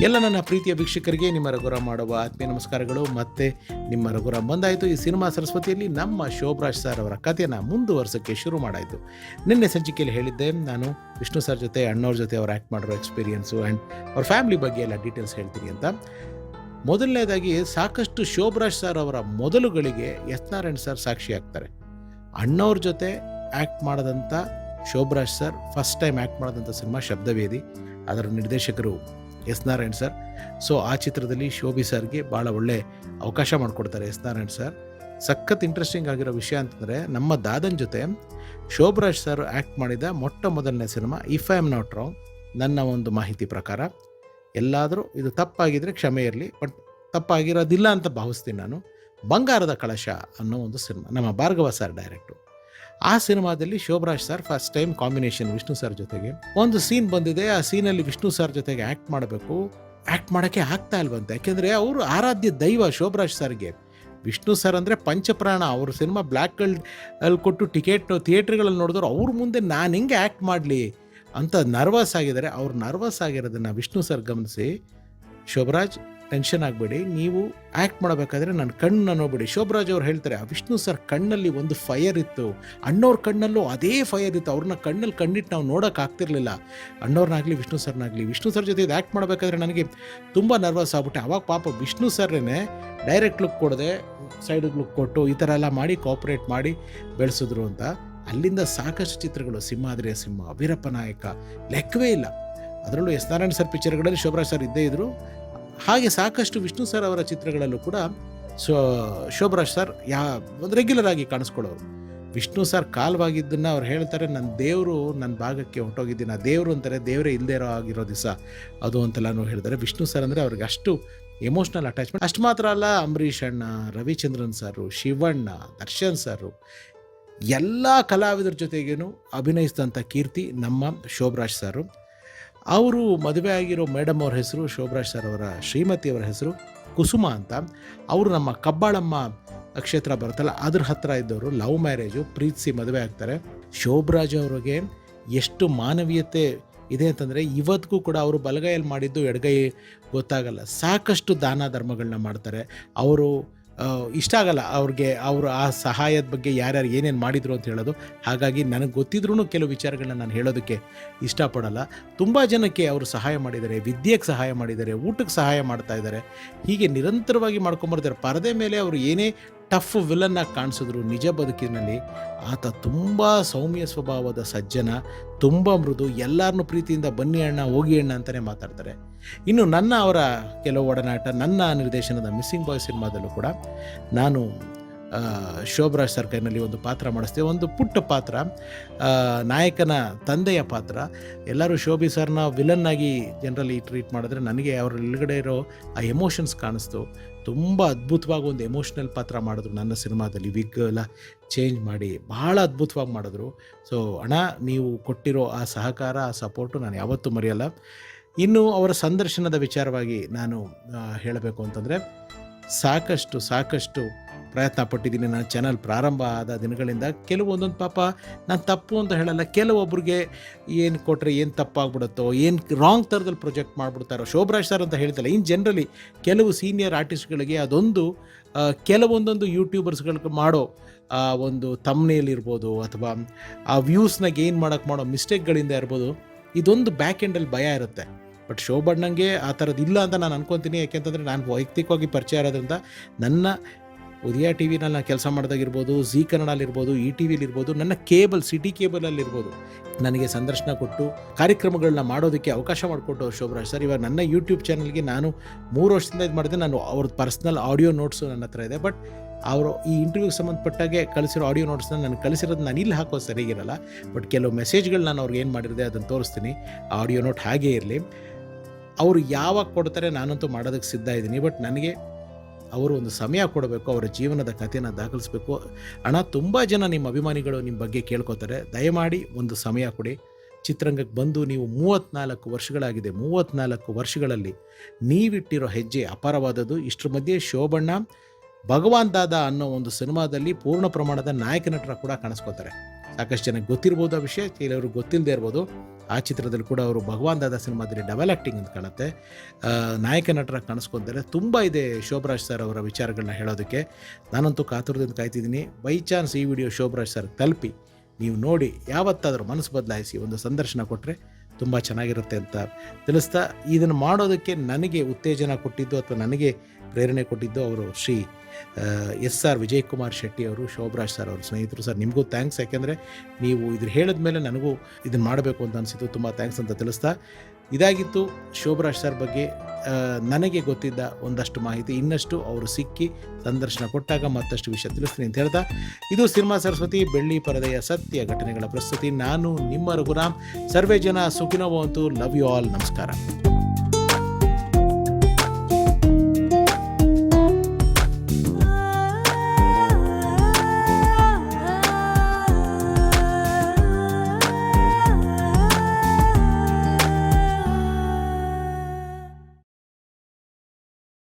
ಎಲ್ಲ ನನ್ನ ಪ್ರೀತಿಯ ವೀಕ್ಷಕರಿಗೆ ನಿಮ್ಮ ರಘುರಾಮ್ ಮಾಡುವ ಆತ್ಮೀಯ ನಮಸ್ಕಾರಗಳು. ಮತ್ತೆ ನಿಮ್ಮ ರಘುರಾಮ್ ಬಂದಾಯಿತು. ಈ ಸಿನಿಮಾ ಸರಸ್ವತಿಯಲ್ಲಿ ನಮ್ಮ ಶೋಭರಾಜ್ ಸರ್ ಅವರ ಕಥೆಯನ್ನು ಮುಂದುವರ್ಸೋಕ್ಕೆ ಶುರು ಮಾಡಾಯಿತು. ನಿನ್ನೆ ಸಂಚಿಕೆಯಲ್ಲಿ ಹೇಳಿದ್ದೆ ನಾನು ವಿಷ್ಣು ಸರ್ ಜೊತೆ ಅಣ್ಣವ್ರ ಜೊತೆ ಅವ್ರು ಆ್ಯಕ್ಟ್ ಮಾಡಿರೋ ಎಕ್ಸ್ಪೀರಿಯನ್ಸು ಆ್ಯಂಡ್ ಅವ್ರ ಫ್ಯಾಮಿಲಿ ಬಗ್ಗೆ ಎಲ್ಲ ಡೀಟೇಲ್ಸ್ ಹೇಳ್ತೀನಿ ಅಂತ. ಮೊದಲನೇದಾಗಿ ಸಾಕಷ್ಟು ಶೋಭರಾಜ್ ಸರ್ ಅವರ ಮೊದಲುಗಳಿಗೆ ಎಸ್ ನಾರಾಯಣ್ ಸರ್ ಸಾಕ್ಷಿ ಆಗ್ತಾರೆ. ಅಣ್ಣವ್ರ ಜೊತೆ ಆ್ಯಕ್ಟ್ ಮಾಡಿದಂಥ Sobhraj sir first time act ಮಾಡಿದಂಥ ಸಿನಿಮಾ ಶಬ್ದವೇದಿ. ಅದರ ನಿರ್ದೇಶಕರು ಎಸ್ ನಾರಾಯಣ್ ಸರ್. ಸೊ ಆ ಚಿತ್ರದಲ್ಲಿ ಶೋಭಿ ಸರ್ಗೆ ಭಾಳ ಒಳ್ಳೆ ಅವಕಾಶ ಮಾಡಿಕೊಡ್ತಾರೆ ಎಸ್ ನಾರಾಯಣ್ ಸರ್. ಸಖತ್ ಇಂಟ್ರೆಸ್ಟಿಂಗ್ ಆಗಿರೋ ವಿಷಯ ಅಂತಂದರೆ, ನಮ್ಮ ದಾದನ್ ಜೊತೆ ಶೋಭರಾಜ್ ಸರ್ ಆ್ಯಕ್ಟ್ ಮಾಡಿದ ಮೊಟ್ಟ ಮೊದಲನೇ cinema if I am not wrong. ನನ್ನ ಒಂದು ಮಾಹಿತಿ ಪ್ರಕಾರ, ಎಲ್ಲಾದರೂ ಇದು ತಪ್ಪಾಗಿದ್ದರೆ ಕ್ಷಮೆ ಇರಲಿ, ಬಟ್ ತಪ್ಪಾಗಿರೋದಿಲ್ಲ ಅಂತ ಭಾವಿಸ್ತೀನಿ ನಾನು, ಬಂಗಾರದ ಕಳಶ ಅನ್ನೋ ಒಂದು ಸಿನಿಮಾ, ನಮ್ಮ ಭಾರ್ಗವ ಸರ್ ಡೈರೆಕ್ಟ್ರು. ಆ ಸಿನಿಮಾದಲ್ಲಿ Sobhraj sir first time combination Vishnu sir ಜೊತೆಗೆ ಒಂದು ಸೀನ್ ಬಂದಿದೆ. ಆ ಸೀನಲ್ಲಿ ವಿಷ್ಣು ಸರ್ ಜೊತೆಗೆ ಆ್ಯಕ್ಟ್ ಮಾಡಬೇಕು, ಆ್ಯಕ್ಟ್ ಮಾಡೋಕ್ಕೆ ಆಗ್ತಾ ಇಲ್ವಂತೆ. ಯಾಕೆಂದರೆ ಅವರು ಆರಾಧ್ಯ ದೈವ ಶೋಭರಾಜ್ ಸರ್ಗೆ. ವಿಷ್ಣು ಸರ್ ಅಂದರೆ ಪಂಚಪ್ರಾಣ. ಅವ್ರ ಸಿನಿಮಾ ಬ್ಲ್ಯಾಕ್ ಅಲ್ಲಿ ಕೊಟ್ಟು ಟಿಕೆಟ್ ಥಿಯೇಟ್ರ್ಗಳಲ್ಲಿ ನೋಡಿದ್ರು ಅವ್ರ ಮುಂದೆ ನಾನು ಹೆಂಗೆ ಆ್ಯಕ್ಟ್ ಮಾಡಲಿ ಅಂತ ನರ್ವಸ್ ಆಗಿದ್ದಾರೆ. ಅವ್ರು ನರ್ವಸ್ ಆಗಿರೋದನ್ನು ವಿಷ್ಣು ಸರ್ ಗಮನಿಸಿ, ಶೋಭರಾಜ್ ಟೆನ್ಷನ್ ಆಗಬೇಡಿ, ನೀವು ಆ್ಯಕ್ಟ್ ಮಾಡಬೇಕಾದ್ರೆ ನನ್ನ ಕಣ್ಣನ್ನು ನೋಡ್ಬೇಡಿ. ಶೋಭರಾಜ್ ಅವ್ರು ಹೇಳ್ತಾರೆ, ಆ ವಿಷ್ಣು ಸರ್ ಕಣ್ಣಲ್ಲಿ ಒಂದು ಫೈರ್ ಇತ್ತು, ಅಣ್ಣವ್ರ ಕಣ್ಣಲ್ಲೂ ಅದೇ ಫೈರ್ ಇತ್ತು. ಅವ್ರನ್ನ ಕಣ್ಣಲ್ಲಿ ಕಣ್ಣಿಟ್ಟು ನಾವು ನೋಡೋಕ್ಕಾಗ್ತಿರ್ಲಿಲ್ಲ, ಅಣ್ಣವ್ರನ್ನಾಗಲಿ ವಿಷ್ಣು ಸರ್ನಾಗಲಿ. ವಿಷ್ಣು ಸರ್ ಜೊತೆ ಇದು ಆ್ಯಕ್ಟ್ ಮಾಡಬೇಕಾದ್ರೆ ನನಗೆ ತುಂಬ ನರ್ವಸ್ ಆಗ್ಬಿಟ್ಟೆ. ಅವಾಗ ಪಾಪ ವಿಷ್ಣು ಸರ್ನೇ ಡೈರೆಕ್ಟ್ ಲುಕ್ ಕೊಡದೆ ಸೈಡಿಗೆ ಲುಕ್ ಕೊಟ್ಟು ಈ ಥರ ಎಲ್ಲ ಮಾಡಿ ಕೋಆಪ್ರೇಟ್ ಮಾಡಿ ಬೆಳೆಸಿದ್ರು ಅಂತ. ಅಲ್ಲಿಂದ ಸಾಕಷ್ಟು ಚಿತ್ರಗಳು, ಸಿಂಹಾದ್ರಿಯ ಸಿಂಹ, ವೀರಪ್ಪ ನಾಯಕ, ಲೆಕ್ಕವೇ ಇಲ್ಲ. ಅದರಲ್ಲೂ ಎಸ್ ನಾರಾಯಣ್ ಸರ್ ಪಿಕ್ಚರ್ಗಳಲ್ಲಿ ಶೋಭರಾಜ್ ಸರ್ ಇದ್ದೇ ಇದ್ದರು. ಹಾಗೆ ಸಾಕಷ್ಟು ವಿಷ್ಣು ಸರ್ ಅವರ ಚಿತ್ರಗಳಲ್ಲೂ ಕೂಡ ಶೋಭರಾಜ್ ಸರ್ ಒಂದು ರೆಗ್ಯುಲರ್ ಆಗಿ ಕಾಣಿಸ್ಕೊಳ್ಳೋರು. ವಿಷ್ಣು ಸರ್ ಕಾಲ್ವಾಗಿದ್ದನ್ನು ಅವ್ರು ಹೇಳ್ತಾರೆ, ನನ್ನ ದೇವರು ನನ್ನ ಭಾಗಕ್ಕೆ ಹೊಂಟೋಗಿದ್ದೀನಿ, ಆ ದೇವರು ಅಂತಾರೆ, ದೇವರೇ ಇಲ್ಲದೇ ಆಗಿರೋ ದಿವಸ ಅದು ಅಂತೆಲ್ಲನೂ ಹೇಳ್ತಾರೆ. ವಿಷ್ಣು ಸರ್ ಅಂದರೆ ಅವ್ರಿಗೆ ಅಷ್ಟು ಎಮೋಷ್ನಲ್ ಅಟ್ಯಾಚ್ಮೆಂಟ್. ಅಷ್ಟು ಮಾತ್ರ ಅಲ್ಲ, ಅಂಬರೀಷ್ ಅಣ್ಣ, ರವಿಚಂದ್ರನ್ ಸರು, ಶಿವಣ್ಣ, ದರ್ಶನ್ ಸರು, ಎಲ್ಲ ಕಲಾವಿದರ ಜೊತೆಗೇನು ಅಭಿನಯಿಸಿದಂಥ ಕೀರ್ತಿ ನಮ್ಮ ಶೋಭರಾಜ್ ಸರು. ಅವರು ಮದುವೆ ಆಗಿರೋ ಮೇಡಮ್ ಅವ್ರ ಹೆಸರು, ಶೋಭರಾಜ್ ಸರ್ ಅವರ ಶ್ರೀಮತಿಯವರ ಹೆಸರು ಕುಸುಮ ಅಂತ. ಅವರು ನಮ್ಮ ಕಬ್ಬಾಳಮ್ಮ ಕ್ಷೇತ್ರ ಬರುತ್ತಲ್ಲ ಅದ್ರ ಹತ್ತಿರ ಇದ್ದವರು, ಲವ್ ಮ್ಯಾರೇಜು, ಪ್ರೀತಿಸಿ ಮದುವೆ ಆಗ್ತಾರೆ. ಶೋಭರಾಜ್ ಅವ್ರಿಗೆ ಎಷ್ಟು ಮಾನವೀಯತೆ ಇದೆ ಅಂತಂದರೆ, ಇವತ್ತಿಗೂ ಕೂಡ ಅವರು ಬಲಗೈಯಲ್ಲಿ ಮಾಡಿದ್ದು ಎಡಗೈ ಗೊತ್ತಾಗಲ್ಲ. ಸಾಕಷ್ಟು ದಾನ ಧರ್ಮಗಳನ್ನ ಮಾಡ್ತಾರೆ. ಅವರು ಇಷ್ಟ ಆಗಲ್ಲ ಅವ್ರಿಗೆ ಅವರು ಆ ಸಹಾಯದ ಬಗ್ಗೆ ಯಾರ್ಯಾರು ಏನೇನು ಮಾಡಿದರು ಅಂತ ಹೇಳೋದು. ಹಾಗಾಗಿ ನನಗೆ ಗೊತ್ತಿದ್ರೂ ಕೆಲವು ವಿಚಾರಗಳನ್ನ ನಾನು ಹೇಳೋದಕ್ಕೆ ಇಷ್ಟಪಡಲ್ಲ. ತುಂಬ ಜನಕ್ಕೆ ಅವರು ಸಹಾಯ ಮಾಡಿದ್ದಾರೆ, ವಿದ್ಯೆಗೆ ಸಹಾಯ ಮಾಡಿದ್ದಾರೆ, ಊಟಕ್ಕೆ ಸಹಾಯ ಮಾಡ್ತಾ ಇದ್ದಾರೆ. ಹೀಗೆ ನಿರಂತರವಾಗಿ ಮಾಡ್ಕೊಂಬರ್ತಾರೆ. ಪರದೆ ಮೇಲೆ ಅವರು ಏನೇ ಟಫ್ ವಿಲನ್ನಾಗಿ ಕಾಣಿಸಿದ್ರು, ನಿಜ ಬದುಕಿನಲ್ಲಿ ಆತ ತುಂಬ ಸೌಮ್ಯ ಸ್ವಭಾವದ ಸಜ್ಜನ, ತುಂಬ ಮೃದು, ಎಲ್ಲರನ್ನೂ ಪ್ರೀತಿಯಿಂದ ಬನ್ನಿ ಅಣ್ಣ, ಹೋಗಿ ಅಣ್ಣ ಅಂತಲೇ ಮಾತಾಡ್ತಾರೆ. ಇನ್ನು ಅವರ ಕೆಲವು ಒಡನಾಟ, ನನ್ನ ನಿರ್ದೇಶನದ ಮಿಸ್ಸಿಂಗ್ ಬಾಯ್ ಸಿನಿಮಾದಲ್ಲೂ ಕೂಡ ನಾನು ಶೋಭರಾಜ್ ಸರ್ ಕೈನಲ್ಲಿ ಒಂದು ಪಾತ್ರ ಮಾಡಿಸ್ತೇವೆ. ಒಂದು ಪುಟ್ಟ ಪಾತ್ರ, ನಾಯಕನ ತಂದೆಯ ಪಾತ್ರ. ಎಲ್ಲರೂ ಶೋಭಿ ಸರ್ನ ವಿಲನ್ನಾಗಿ ಜನರಲಿ ಟ್ರೀಟ್ ಮಾಡಿದ್ರೆ, ನನಗೆ ಅವ್ರ ಒಳಗಡೆ ಇರೋ ಆ ಎಮೋಷನ್ಸ್ ಕಾಣಿಸ್ತು. ತುಂಬ ಅದ್ಭುತವಾಗಿ ಒಂದು ಎಮೋಷ್ನಲ್ ಪಾತ್ರ ಮಾಡಿದ್ರು ನನ್ನ ಸಿನಿಮಾದಲ್ಲಿ. ವಿಗ್ ಎಲ್ಲ ಚೇಂಜ್ ಮಾಡಿ ಭಾಳ ಅದ್ಭುತವಾಗಿ ಮಾಡಿದ್ರು. ಸೊ ಅಣ್ಣ, ನೀವು ಕೊಟ್ಟಿರೋ ಆ ಸಹಕಾರ, ಆ ಸಪೋರ್ಟು ನಾನು ಯಾವತ್ತೂ ಮರೆಯಲ್ಲ. ಇನ್ನು ಅವರ ಸಂದರ್ಶನದ ವಿಚಾರವಾಗಿ ನಾನು ಹೇಳಬೇಕು ಅಂತಂದರೆ, ಸಾಕಷ್ಟು ಪ್ರಯತ್ನ ಪಟ್ಟಿದ್ದೀನಿ. ನಾನು ಚಾನಲ್ ಪ್ರಾರಂಭ ಆದ ದಿನಗಳಿಂದ ಕೆಲವೊಂದೊಂದು ಪಾಪ ನಾನು ತಪ್ಪು ಅಂತ ಹೇಳಲ್ಲ, ಕೆಲವೊಬ್ರಿಗೆ ಏನು ಕೊಟ್ಟರೆ ಏನು ತಪ್ಪಾಗ್ಬಿಡುತ್ತೋ, ಏನು ರಾಂಗ್ ಥರದಲ್ಲಿ ಪ್ರೊಜೆಕ್ಟ್ ಮಾಡಿಬಿಡ್ತಾರೋ, ಶೋಭರಾಜ್ ಸರ್ ಅಂತ ಹೇಳ್ತಲ್ಲ, ಇನ್ನು ಜನರಲಿ ಕೆಲವು ಸೀನಿಯರ್ ಆರ್ಟಿಸ್ಟ್ಗಳಿಗೆ ಅದೊಂದು ಕೆಲವೊಂದೊಂದು ಯೂಟ್ಯೂಬರ್ಸ್ಗಳಿಗೆ ಮಾಡೋ ಒಂದು ತಮ್ನೇಲಿರ್ಬೋದು ಅಥವಾ ಆ ವ್ಯೂಸ್ನಾಗ ಏನು ಮಾಡೋ ಮಿಸ್ಟೇಕ್ಗಳಿಂದ ಇರ್ಬೋದು, ಇದೊಂದು ಬ್ಯಾಕ್ ಎಂಡಲ್ಲಿ ಭಯ ಇರುತ್ತೆ. ಬಟ್ ಶೋಭಣ್ಣಂಗೆ ಆ ಥರದ್ದು ಇಲ್ಲ ಅಂತ ನಾನು ಅನ್ಕೊತೀನಿ. ಯಾಕೆಂತಂದರೆ ನಾನು ವೈಯಕ್ತಿಕವಾಗಿ ಪರಿಚಯ ಇರೋದ್ರಿಂದ, ನನ್ನ ಉದಯ ಟಿ ವಿನಲ್ಲಿ ನಾನು ಕೆಲಸ ಮಾಡಿದಾಗಿರ್ಬೋದು, ಝೀ ಕನ್ನಡಲ್ಲಿರ್ಬೋದು, ಈ ಟಿ ವಿಲಿರ್ಬೋದು, ನನ್ನ ಕೇಬಲ್ ಸಿಟಿ ಕೇಬಲಲ್ಲಿರ್ಬೋದು, ನನಗೆ ಸಂದರ್ಶನ ಕೊಟ್ಟು ಕಾರ್ಯಕ್ರಮಗಳನ್ನ ಮಾಡೋದಕ್ಕೆ ಅವಕಾಶ ಮಾಡಿಕೊಟ್ಟು ಶೋಭರಾಜ್ ಸರ್. ಇವಾಗ ನನ್ನ ಯೂಟ್ಯೂಬ್ ಚಾನಲ್ಗೆ ನಾನು 3 ವರ್ಷದಿಂದ ಇದು ಮಾಡಿದೆ. ನಾನು ಅವ್ರದ್ದು ಪರ್ಸ್ನಲ್ ಆಡಿಯೋ ನೋಟ್ಸು ನನ್ನ ಹತ್ರ ಇದೆ. ಬಟ್ ಅವರು ಈ ಇಂಟರ್ವ್ಯೂಗೆ ಸಂಬಂಧಪಟ್ಟಾಗೆ ಕಳಿಸಿರೋ ಆಡಿಯೋ ನೋಟ್ಸ್ನ ನನಗೆ ಕಳಿಸಿರೋದು ನಾನು ಇಲ್ಲಿ ಹಾಕೋದು ಸರಿಗಿರಲ್ಲ. ಬಟ್ ಕೆಲವು ಮೆಸೇಜ್ಗಳು ನಾನು ಅವ್ರಿಗೆ ಏನು ಮಾಡಿರಿದೆ ಅದನ್ನು ತೋರಿಸ್ತೀನಿ. ಆ ಆಡಿಯೋ ನೋಟ್ ಹಾಗೇ ಇರಲಿ. ಅವರು ಯಾವಾಗ ಕೊಡ್ತಾರೆ ನಾನಂತೂ ಮಾಡೋದಕ್ಕೆ ಸಿದ್ಧ ಇದ್ದೀನಿ. ಬಟ್ ನನಗೆ ಅವರು ಒಂದು ಸಮಯ ಕೊಡಬೇಕು, ಅವರ ಜೀವನದ ಕಥೆನ ದಾಖಲಿಸಬೇಕು. ಅಣ್ಣ, ತುಂಬ ಜನ ನಿಮ್ಮ ಅಭಿಮಾನಿಗಳು ನಿಮ್ಮ ಬಗ್ಗೆ ಕೇಳ್ಕೊತಾರೆ, ದಯಮಾಡಿ ಒಂದು ಸಮಯ ಕೊಡಿ. ಚಿತ್ರರಂಗಕ್ಕೆ ಬಂದು ನೀವು 34 ವರ್ಷಗಳಾಗಿದೆ. 34 ವರ್ಷಗಳಲ್ಲಿ ನೀವಿಟ್ಟಿರೋ ಹೆಜ್ಜೆ ಅಪಾರವಾದದ್ದು. ಇಷ್ಟರ ಮಧ್ಯೆ ಶೋಭಣ್ಣ ಭಗವಾನ್ ದಾದ ಅನ್ನೋ ಒಂದು ಸಿನಿಮಾದಲ್ಲಿ ಪೂರ್ಣ ಪ್ರಮಾಣದ ನಾಯಕ ನಟರ ಕೂಡ ಕಾಣಿಸ್ಕೋತಾರೆ. ಸಾಕಷ್ಟು ಜನಕ್ಕೆ ಗೊತ್ತಿರ್ಬೋದು ಆ ವಿಷಯ, ಕೆಲವರು ಗೊತ್ತಿಲ್ಲದೆ ಇರ್ಬೋದು. ಆ ಚಿತ್ರದಲ್ಲಿ ಕೂಡ ಅವರು ಭಗವಾನ್ ದಾದಾ ಸಿನಿಮಾದಲ್ಲಿ ಡಬಲ್ ಆ್ಯಕ್ಟಿಂಗ್ ಅಂತ ಕಾಣುತ್ತೆ. ನಾಯಕ ನಟರಾಗಿ ಕಾಣಿಸ್ಕೊತಾರೆ. ತುಂಬ ಇದೆ ಶೋಭರಾಜ್ ಸರ್ ಅವರ ವಿಚಾರಗಳನ್ನ ಹೇಳೋದಕ್ಕೆ. ನಾನಂತೂ ಕಾತುರದಿಂದ ಕಾಯ್ತಿದ್ದೀನಿ. ಬೈ ಚಾನ್ಸ್ ಈ ವಿಡಿಯೋ ಶೋಭರಾಜ್ ಸರ್ ತಲುಪಿ ನೀವು ನೋಡಿ ಯಾವತ್ತಾದರೂ ಮನಸ್ಸು ಬದಲಾಯಿಸಿ ಒಂದು ಸಂದರ್ಶನ ಕೊಟ್ಟರೆ ತುಂಬ ಚೆನ್ನಾಗಿರುತ್ತೆ ಅಂತ ತಿಳಿಸ್ತಾ, ಇದನ್ನು ಮಾಡೋದಕ್ಕೆ ನನಗೆ ಉತ್ತೇಜನ ಕೊಟ್ಟಿದ್ದು ಅಥವಾ ನನಗೆ ಪ್ರೇರಣೆ ಕೊಟ್ಟಿದ್ದು ಅವರು ಶ್ರೀ SR ವಿಜಯಕುಮಾರ್ ಶೆಟ್ಟಿ ಅವರು, ಶೋಭರಾಜ್ ಸರ್ ಅವರು ಸ್ನೇಹಿತರು. ಸರ್ ನಿಮಗೂ ಥ್ಯಾಂಕ್ಸ್, ಯಾಕೆಂದರೆ ನೀವು ಇದ್ರ ಹೇಳಿದ ಮೇಲೆ ನನಗೂ ಇದನ್ನು ಮಾಡಬೇಕು ಅಂತ ಅನಿಸಿತು. ತುಂಬ ಥ್ಯಾಂಕ್ಸ್ ಅಂತ ತಿಳಿಸ್ತಾ, ಇದಾಗಿತ್ತು ಶೋಭರಾಜ್ ಸರ್ ಬಗ್ಗೆ ನನಗೆ ಗೊತ್ತಿದ್ದ ಒಂದಷ್ಟು ಮಾಹಿತಿ. ಇನ್ನಷ್ಟು ಅವರು ಸಿಕ್ಕಿ ಸಂದರ್ಶನ ಕೊಟ್ಟಾಗ ಮತ್ತಷ್ಟು ವಿಷಯ ತಿಳಿಸ್ತೀನಿ ಅಂತ ಹೇಳ್ತಾ, ಇದು ಸಿನಿಮಾ ಸರಸ್ವತಿ ಬೆಳ್ಳಿ ಪರದೆಯ ಸತ್ಯ ಘಟನೆಗಳ ಪ್ರಸ್ತುತಿ. ನಾನು ನಿಮ್ಮ ರಘುರಾಮ್. ಸರ್ವೇ ಜನ ಸುಖಿನೋ ಭವಂತು. Love you all. ನಮಸ್ಕಾರ.